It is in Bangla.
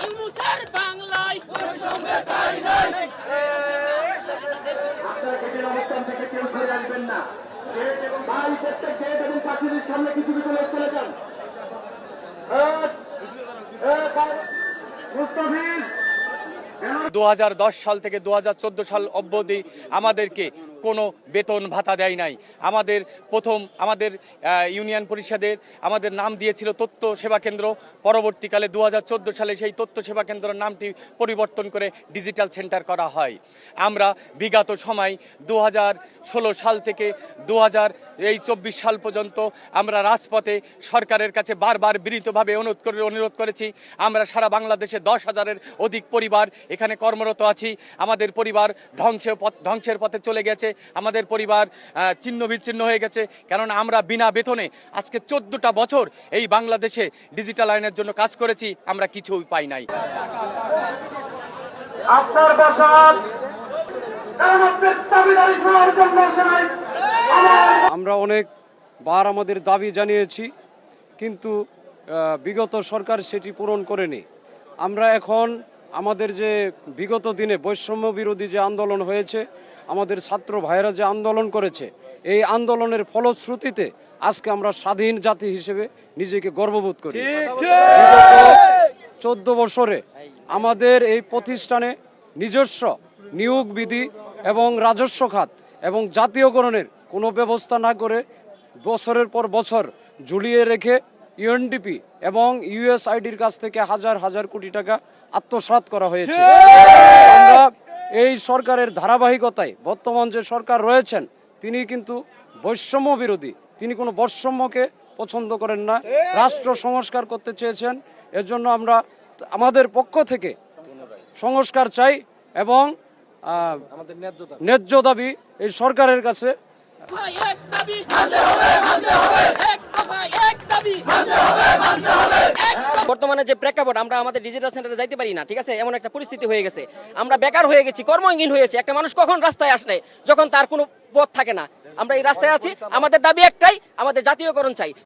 ইউনূসের বাংলায় অবস্থান থেকে কেউ ঘুরে আসবেন না। গেট এবং ভাই প্রত্যেক গেট এবং পাঁচিলের সামনে কিছু কিছু লোক চলে যান। মুস্তাফিজ 2010 সাল থেকে 2014 সাল অবধি আমাদেরকে কোনো বেতন ভাতা দেয় নাই। আমাদের ইউনিয়ন পরিষদের আমাদের নাম দিয়েছিল তথ্য সেবা কেন্দ্র। পরবর্তীকালে 2014 সালে সেই তথ্য সেবা কেন্দ্রের নামটি পরিবর্তন করে ডিজিটাল সেন্টার করা হয়। আমরা বিগত সময় 2016 সাল থেকে 2024 সাল পর্যন্ত আমরা রাজপথে সরকারের কাছে বারবার বিনীতভাবে অনুরোধ করেছি। আমরা সারা বাংলাদেশে 10,000-এর অধিক পরিবার এখানে কর্মরত আছি। আমাদের পরিবার ধ্বংসের পথে চলে গেছে। আমাদের পরিবার ছিন্ন বিচ্ছিন্ন হয়ে গেছে, কারণ আমরা বিনা বেতনে আজকে 14টা বছর এই বাংলাদেশে ডিজিটাল আইনের জন্য কাজ করেছি, আমরা কিছুই পাই নাই। আপনার বসান দাবিদারি শোনার জন্য আমরা অনেকবার আমাদের দাবি জানিয়েছি, কিন্তু বিগত সরকার সেটি পূরণ করেনি। আমরা এখন আমাদের যে বিগত দিনে বৈষম্য বিরোধী যে আন্দোলন হয়েছে, আমাদের ছাত্র ভাইয়েরা যে আন্দোলন করেছে, এই আন্দোলনের ফলশ্রুতিতে আজকে আমরা স্বাধীন জাতি হিসেবে নিজেকে গর্ববোধ করি। 14 বছরে আমাদের এই প্রতিষ্ঠানে নিজস্ব নিয়োগ বিধি এবং রাজস্ব খাত এবং জাতীয়করণের কোনো ব্যবস্থা না করে বছরের পর বছর ঝুলিয়ে রেখে ইউএনডিপি এবং ইউএসআইডির কাছ থেকে হাজার হাজার কোটি টাকা আত্মসাৎ করা হয়েছে। আমরা এই সরকারের ধারাবাহিকতায় বর্তমান যে সরকার রয়েছেন, তিনি কিন্তু বৈষম্য বিরোধী, তিনি কোনো বৈষম্যকে পছন্দ করেন না, রাষ্ট্র সংস্কার করতে চেয়েছেন। এর জন্য আমরা আমাদের পক্ষ থেকে সংস্কার চাই এবং আমাদের ন্যায্য দাবি এই সরকারের কাছে। বর্তমানে যে প্রেক্ষাপট, আমরা আমাদের ডিজিটাল সেন্টারে যাইতে পারি না, ঠিক আছে, এমন একটা পরিস্থিতি হয়ে গেছে। আমরা বেকার হয়ে গেছি, কর্মহীন হয়েছে। একটা মানুষ কখন রাস্তায় আসলে, যখন তার কোনো পথ থাকে না। আমরা এই রাস্তায় আছি, আমাদের দাবি একটাই, আমাদের জাতীয়করণ চাই।